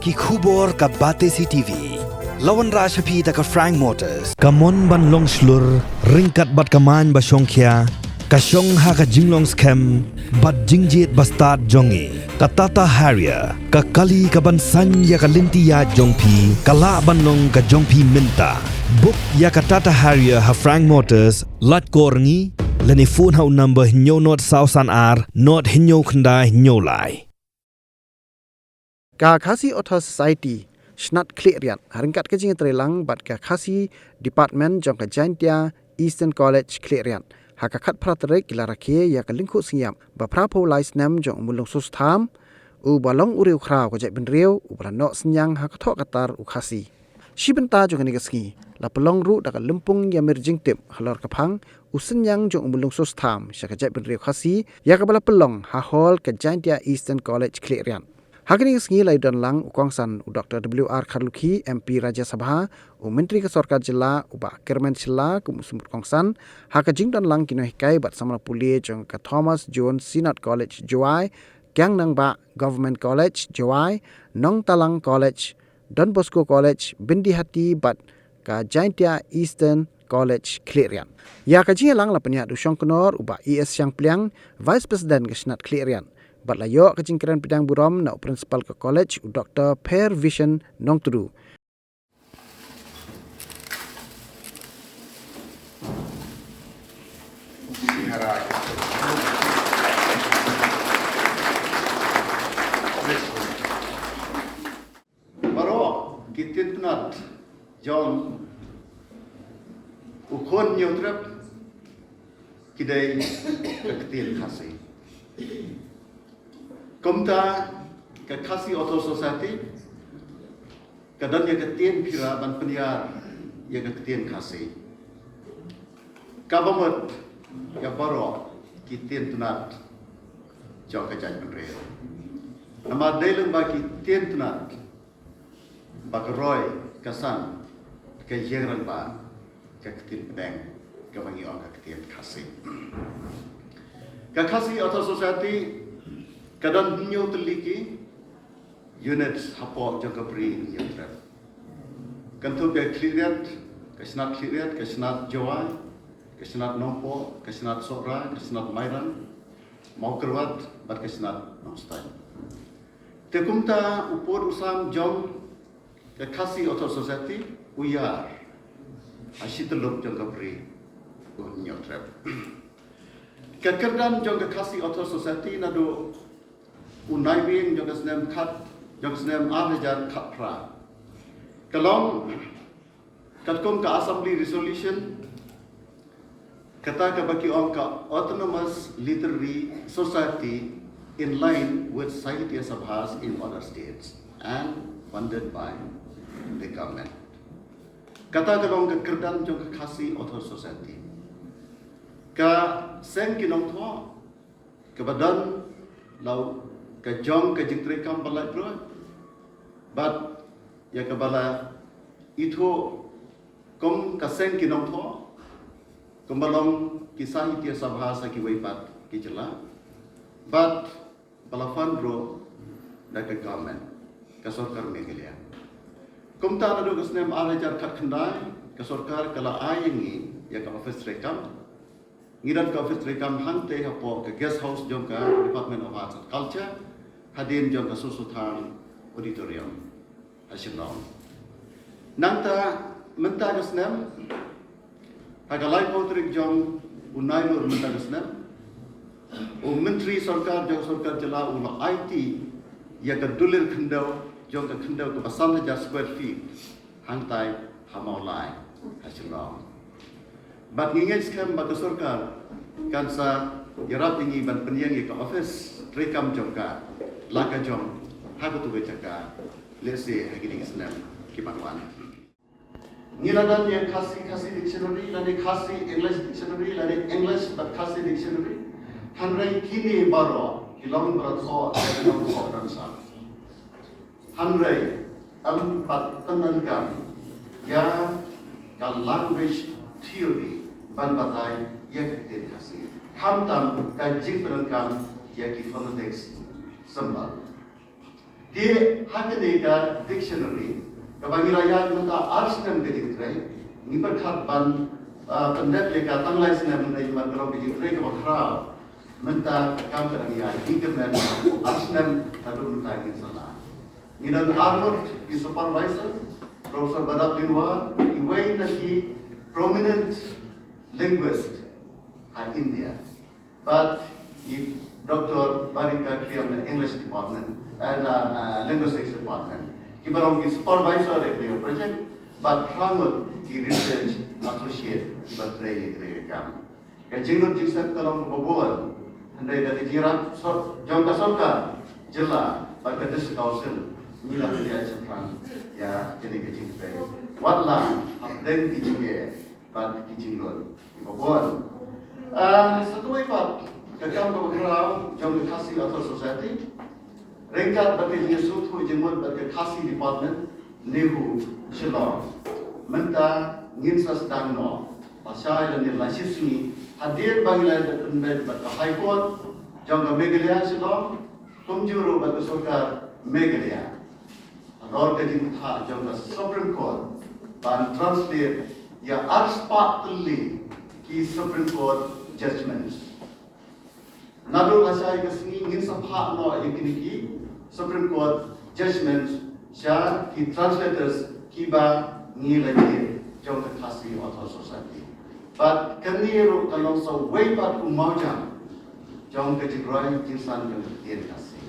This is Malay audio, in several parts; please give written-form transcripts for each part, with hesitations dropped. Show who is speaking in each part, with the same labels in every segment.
Speaker 1: ki khubor ka Batesi TV. Lawan Rashapi ta ka Frank Motors. Kamon ban long slur, ringkat bat kaman ba Shongkhia. Ka Shong ha ka Jinglong scam, bat Jingjit bastard jongi. Ka Tata Harrier, ka Kali ka ban san ya ka Lintia jongpi, ka la ban long ka jongpi minta. Book ya ka Tata Harrier ha Frank Motors, lat korngi, lani phone hau number hinyo not sausan ar, not hinyo khandai hinyo lai.
Speaker 2: Ka khasi Author Society snat klerian haringkat ke jing trelang bat ka khasi department jong ka Jaintia Eastern College klerian hakakat pratere kila Rakhe ya ka Lyngkhuh Singiam ba prapo lais nam jong mulung sus Tham u balong uriu khrau ko jai benriu u brano senyang hakathok katar u khasi shibenta jong ni gaski la pelong ru da ka lempung ya mirjingtip halor kaphang u senyang jong mulung sus Tham saka jai benriu khasi ya ka bala pelong ha hol ka Jaintia Eastern College klerian. Hakini Sngi lai dan lang ukongsan Dr. W.R. Kharlukhi MP Rajya Sabha u Menteri ke Sorkar Jilla u ba Kermen Jilla ku musumut kongsan haka jing dan lang kino hikai bat samra pulie jong ka Thomas John Sinat College Jowai Kyang nang ba Government College Jowai Nong Talang College Don Bosco College Bindi Hati bat ka Jaintia Eastern College Klerian. Ya ka jing lang la penya du Shong Kenor u ba ES Yang Pliang Vice President ke Senat Klerian. Bat layo ke jingkran bidang buram na principal ke college Dr. Per Vision Nong Tudu.
Speaker 3: Baro kitin tunat John ukon nyutrap kidai keketil khasi. Komta ke Khasi Author Society kadang ya ketien pira ban peniar ya ketien khasi. Kabamat ya baro kitien tunat jauh kejadian real. Nama dalam bagi kitien tunat bagi roy kesan ke jengan ba ke ketien pedang ke bagi orang ke ketien khasi. Ke Khasi Author Society kadang nyo teliki unit hapo jangka beri nyo trap. Kantu be kliriat, kesenat kliriat, kesenat Jawai, kesenat Nompo, kesenat Sora, kesenat Mairan, mau kerwat, bat kesenat Nostai. Tekumta upur usam jong ke Khasi Author Society uyar asiteluk jangka beri nyo trap. Kekerdan jangka Khasi Author Society nado unai wing jong kesnem kat jong kesnem abejar kat pra kalong katkom ka assembly resolution kata ka baki on ka autonomous literary society in line with Sahitya Sabhas in other states and funded by the government. Kata kalong ka kerdan jong ka Khasi Author Society ka seng kinong tho ka badan lau ke jong ke jingtre kam balai pro but ya ke bala itu kom kaseng kinong tho kombalong kisah Sahitya Sabha sa ki weipat ki jela but bala fundro da ke government ka sarkar megelia komta na do kesnem alajar khat khandai ka sarkar kala ayengi ya ka office rekam ngiran ka office rekam hante hapo ke guest house jong ka Department of Arts and Culture hadir jong ka Soso Tham auditorium asinong nanta menta kesnem agalai potrik jong unai nur menta kesnem o menteri sarkar jong sarkar jela ula IT ya ka dulir khendau jong ka khendau ka 3,000 square feet hantai hamaulai asinong bat ngingai skam ba ka sarkar kansa yarap ingi ban penyangi ka office rekam jong ka laka jom hago tu becaka lese hagini islam kimanwan niladan yang khasi dictionary lani khasi English dictionary lani English but khasi dictionary hanrai kini baro kilong berat so kilong so dan sa hanrai empat tenaga ya ka language theory ban batai ya ketin khasi hamtam ka jing penangkam ya ki phonetics sambal Dia hakni ka dictionary ka bangi raya mata arts nem ke jingtrai ni berkhat ban pendet le ka tanglai snem nei man kalau ke jingtrai ka bakra menta kam ka ni ai ni kemen arts nem adu menta ni sala ni dan Arnold is supervisor Professor Badab Dinwar iway na ki prominent linguist in India but if Dr. Barika clear the English department and linguistics department. He belongs to supervisor of the project, but Hamad, he research associate, but they come. Jingmut Jingset Kalong Boboan, and they got the Jiran, John Kasoka, Jilla, but the district council, Mila Mediation Plan, yeah, Jingmut Jingset. What land of them teaching here, but teaching good. Boboan. So to my part, Kakam Bokrao, John Kasi Author Society. Ringkat bagi Yesus tu Jingmut bagi Kasi Department Lyngkhuh Shillong. Menta nginsas dangno pasal dan nilai Sngi hadir bagi lain dan bagi High Court jangka Meghalaya Shillong kumjuru bagi Sarkar Meghalaya. Lord Jingmut jangka Supreme Court ban translate ya arspatli ki Supreme Court judgments. Nadu lasai kesini ingin sapha no yakini Supreme Court judgments sya ki translators kiba ni lagi jom ke Kasi Author Society. But kami ro kalau so way back umauja jom ke jigrai jinsan jom ke tien Kasi.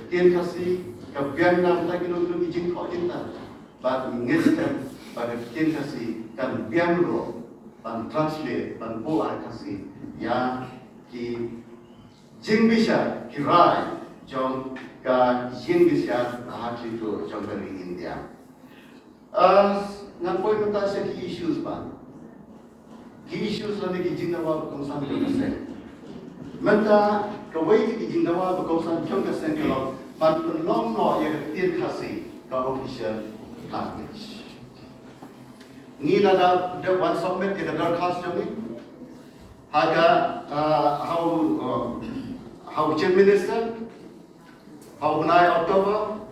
Speaker 3: Tien Kasi ke Vietnam lagi no tu jing kau jinta. But ngestem pada tien Kasi kan biang ro ban translate ban buat Kasi ya ki Jingbisha kirai jom ka Jingbisha hati tu jom dari India. Ngan poin kita se ki issues ban. Ki issues lagi ki jingdawa kongsan kongsan. Menta kawai ki jingdawa kongsan kongsan kalau ban long no ya tian Kasi ka official language. Ni nada the one submit ke the khas jom ni. Haga how Chief Minister, how Bunai October,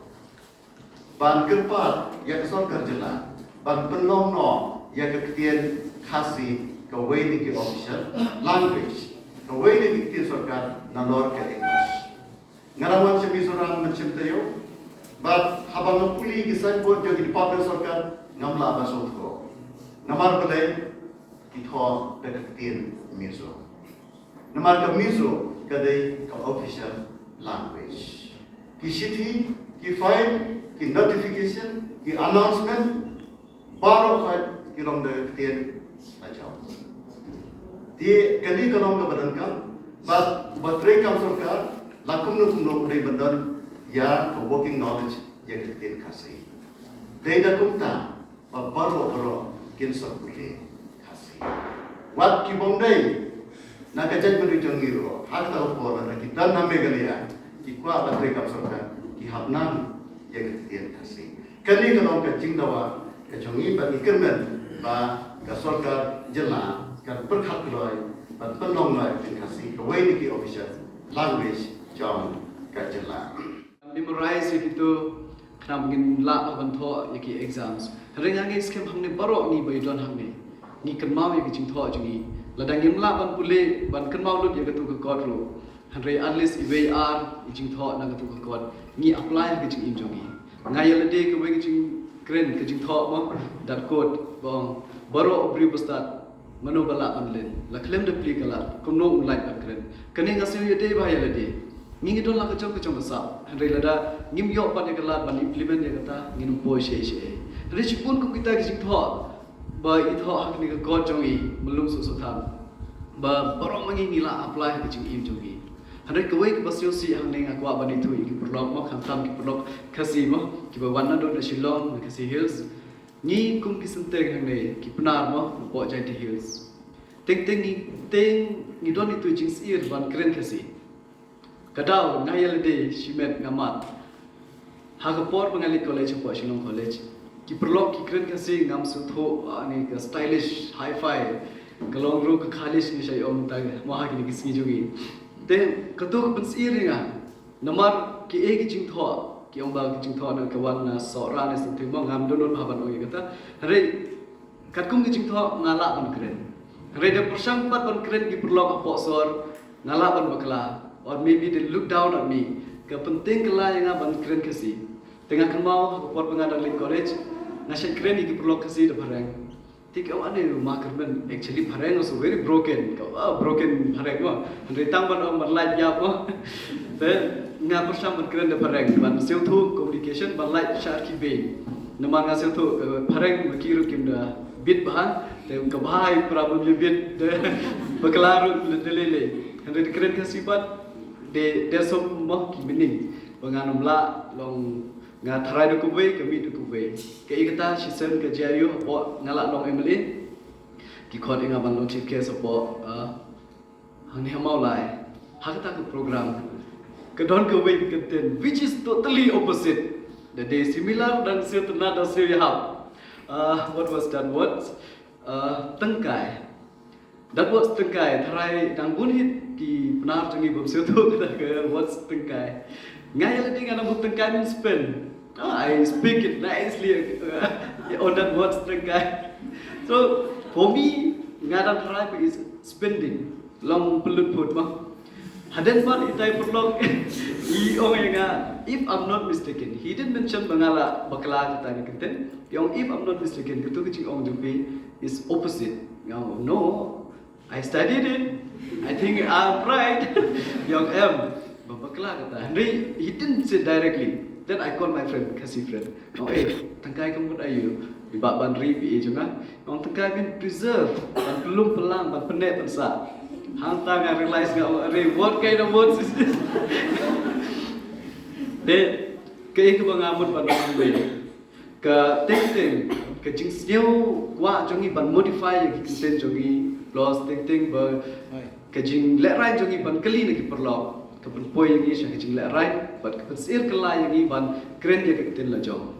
Speaker 3: ban kerpat ya kesor kerjela, ban penom no ya keketian Kasi kawai ni ke official language, kawai ni keketian sorkar nalor ke English. Ngarawan cemi sorang macam tayo, but habang puli kisah buat jadi department sorkar ngamla basut ko, ngamar belai kita keketian miso, ngamar ke miso kadai ke official language. Ki city, ki file, ki notification, ki announcement, baru file ki long de ketian aja. Di kali kalau ke badan kam, baterai kam sorkar, lakum no dari badan ya ke working knowledge ya ketian Kasi. Daya kumta, baru kin sorkule Kasi. Wat ki bondai nak kajat beri Jingmir, hak tahu pora lagi dan nama Meghalaya, ikwa baterai kapsorkan, kihapnam ya ketian Kasi. Kali kalau ke Jingdawa, ke Jingmir bagi kermen, ba kasorkan jela, kan perkat keloi, ba penong lai Kasi, kawai ni ki official language jom ke jela.
Speaker 4: Memorize itu kena mungkin lah bantu yaki exams. Hari yang skem hamne baru ni bayi don hamne, ni kenmau yaki jingtho jengi. Ladang imla ban pule ban kenmau lut yaki tu ke kodro. Hari unless iwe jing tho na ke tu ke kod ni apply ke jing imjongi. Ngaya lade ke we jing kren ke jing tho mo dat kod bong baru obri bestat mano bala online la klem de pli kala kumno online ban kren. Kene ngasiu yede ba ya lade. Ngi don la ke chong sa. Hari lada ngim yo pan yakala ban implement ya kata ngin po she. Hari chipun ku kita ke jing tho ba itu hak ni ke god jongi melum Soso Tham ba barang mangi nila apply ke jing im jongi hari kawai ke basio si hang ning akwa bani tu ki perlok mo kham tham ki perlok Kasi mo ki ba wana do na Shillong Kasi Hills ni kum ki senteng hang ne ki penar mo po Jainti Hills teng ni don itu jing sir ban kren Kasi kadau ngayal de shimet ngamat hagapor pengali college po Shillong College ki perlok ki keren Kasi ngam sutho ani ka stylish hi-fi kalong ro ka khalish ni shay om tag maha ki kisni jogi te katuk pensir nga namar ki e ki jing tho ki ong ba ki jing tho na kawan na so ra ne sin thing mo ngam don bhaban oi kata re kat kum ki jing tho ngala ban kren re de persang pat ban kren ki perlok apo sor ngala ban bakla or maybe they look down on me ke penting kala yang ban kren kasi tengah kan mau por pengadang link college ngasih kren ki perlok kasi de barang tik aw ane rumah kermen actually barang also very broken broken barang mo re tang ban om ban light ya mo te nga persang ban kren de barang ban siu thu communication ban light share ki be naman nga siu thu barang makiru kim da bit bahan te ka bahai problem ye bit de baklaru le lele re kren kasi bat de som mo ki meaning banganum la long nga tharai do kuwe kami do kuwe ke ikata sisen ke jayu apo ngala long emily ki khot inga ban long chief case apo hang hamau lai hakata ke program ke don kuwe content which is totally opposite the day similar dan setna da sirihap what was done what tengkai that was tengkai tharai dang bun hit ki penar changi bom siu tu kata ke what's tengkai ngai la ding ana mut tengkai means pen I speak it nicely on that word tengkai so for me ngadan tharai is spending long pelut put ma haden ban itai perlok I ong nga if I'm not mistaken he didn't mention bangala bakla kata ni kenten yang if I'm not mistaken ketu kecing ong jupi is opposite no I studied it. I think I'm right. Young M, bakla kata. He didn't say directly. Then I called my friend, kasih friend. Oh, tangkai kamu ayu. Ibak ban ripi juga. Yang tangkai bin preserve. Ban belum pelang, ban pendek pensa. Hang tang I realize what kind of words is this? De, ke bangamut ban ngwe. Ke ting ke jing siu wa jongi ban modify yang kita jongi plus ting ba kajing let right jongi ban kali nagi perlo kapan poi yang isya kajing let right but kapan sir kala yang ban keren ya kitin la jong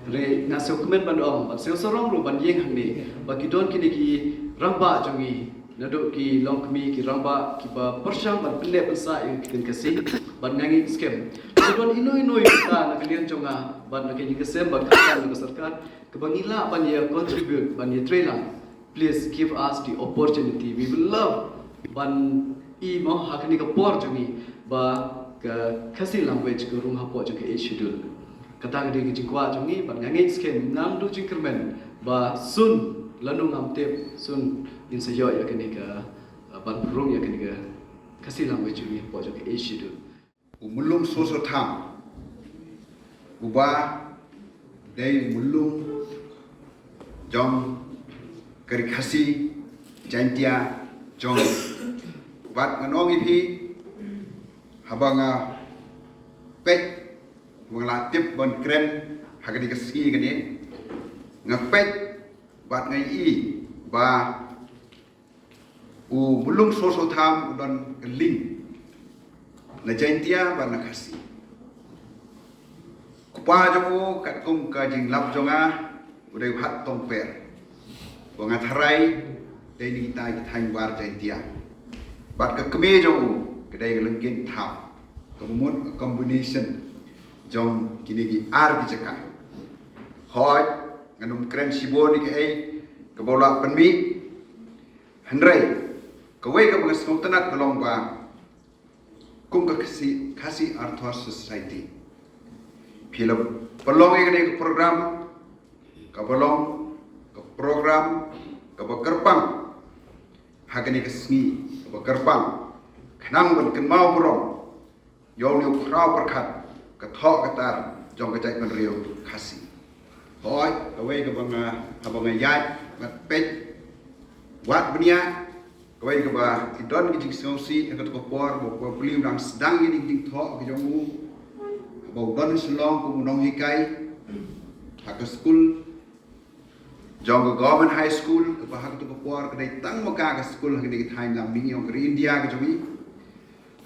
Speaker 4: re ngaso komen ban om ban sel sorong ru ban yeng hang ni ba ki don kini ki ramba jongi nado ki long kmi ki ramba ki ba persang ban pele pensa yang kitin kasih ban ngangi scam don inoi kita nak kalian jonga ban nak kini kesem ban kan nak sarkar kebangila ban ya contribute ban ya trailer please give us the opportunity. We will love ban I mo hakni ka por jungi ba ka khasi language ko rung hapo jung ka schedule. Kata gede ki jingkwa jungi ban ngangi skem nam du jingkermen ba sun lanu ngamtep sun in sayo ya kini ka ban rung ya kini ka khasi language jungi hapo jung ka schedule.
Speaker 3: Umulung Soso Tham uba dai mulung jong kari khasi jantia jong bat nganong ipi habanga pek wangla tip bon kren hagadi kasi gani ngapek bat ngai I ba u mulung Soso Tham don ling na jantia ba na khasi kupa jomo kat kum ka jing lap jonga udai hat tong per Wanga tharai dai kita thang war jantia bat ka keme jong kedai lengkin Tham kemun combination jong kini gi ar gi jaka hoi nganum kren sibo ni ke ke bola penmi handrai kawai ka bangas ngotenat belong ba kum ka kasi arthur society film pelong ke program ka belong program kebekerpang hakani kesni kebekerpang kenang ban kenmau borong yong ni krau perkat kethok ketar jong kecai ban riu khasi hoi kawai ke abang yai mat pet wat benia kawai ke ba idon ki jing sosi ke to por bo blim dang sedang ni ding thok ke jong mu bo don selong ku nong hikai hak school jong government high school ke bahag tu por ke dai tang maka ke school ke dai thain lam ni yong ke India ke jomi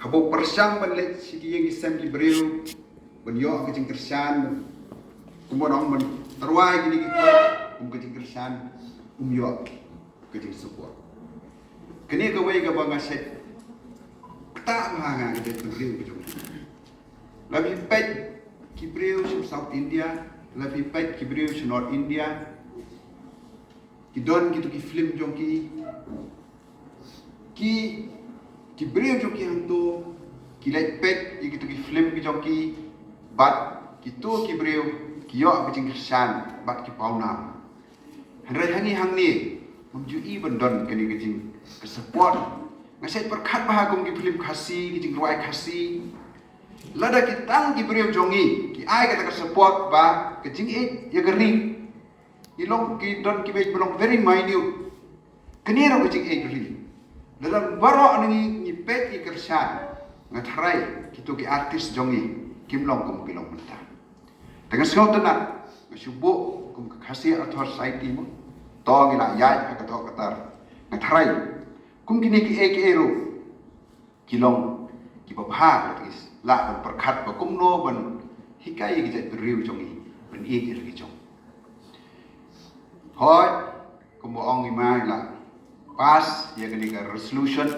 Speaker 3: habo persang banlet sigi yang assembly breu ban yo ke jing kersan kumonong man terwai gini ke jing kersan yo ke jing support kini ke wei ke banga set tak manga ke dai breu ke jomi labi pet Kibreu from South India, lebih baik Kibreu from North India. Kidon gitu ki film jongki, Kibreu jongki yang tu, kilet pet gitu ki film ki jongki, bat kitu Kibreu kiyok bicing kersan, bat ki pauna. Henry hang ni, memjui bendon kini kecing kesupport. Ngasih perkat bahagum ki film kasih, kecing ruai kasih. Lada kitang Kibreu jongi, ki ai kata kesupport bah kecing ya gering. Ilong ki don ki bej belong very minute. Keniro kecing gering. Dalam barok ni pet ki kersan. Ngatrai kitu ki artis jongi, kimlong kum kilong mentah. Dengan semua tenat, ngasubuk kum kasih atau society mo. Tong ila yai ka to katar. Ngatrai kum kini ki ero. Kilong ki babha latis. La ban perkat ba kum no ban hikai ki jat riu jongi. Ban ri jong. Hoi kum ong ni mai la pas ya kini ka resolution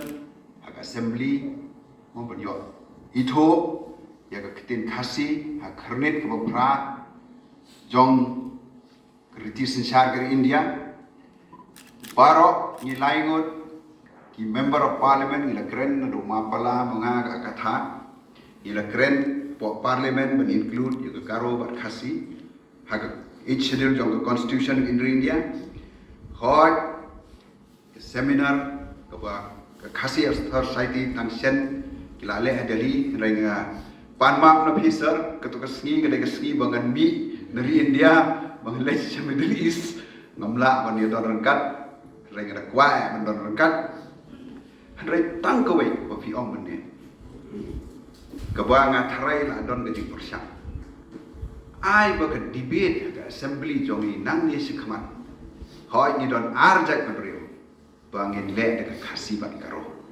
Speaker 3: hak assembly mo ban yo. Itu ya ka kitin kasih hak kernit ke babra jong kriti sensar ke India. Baro ni laingot ki member of parliament ila keren rumah pala menga kata ila keren po parliament ben include juga karo bat khasi hak each schedule jong constitution in India hot seminar kaba khasi society tangsen kila le Delhi renga panmak na officer ketuk Sngi kedai Sngi bangan mi dari India bangan Middle East ngamla ban dia rengkat renga kuai ban rengkat Henry tang kawai ba fi ong ben Kabanga tarai la don gajing persyak. Ai ba ka debate ka assembly jongi nang ni sikhaman. Hoi ni don arjak ben riu. Bangin le de ka khasi ban karo.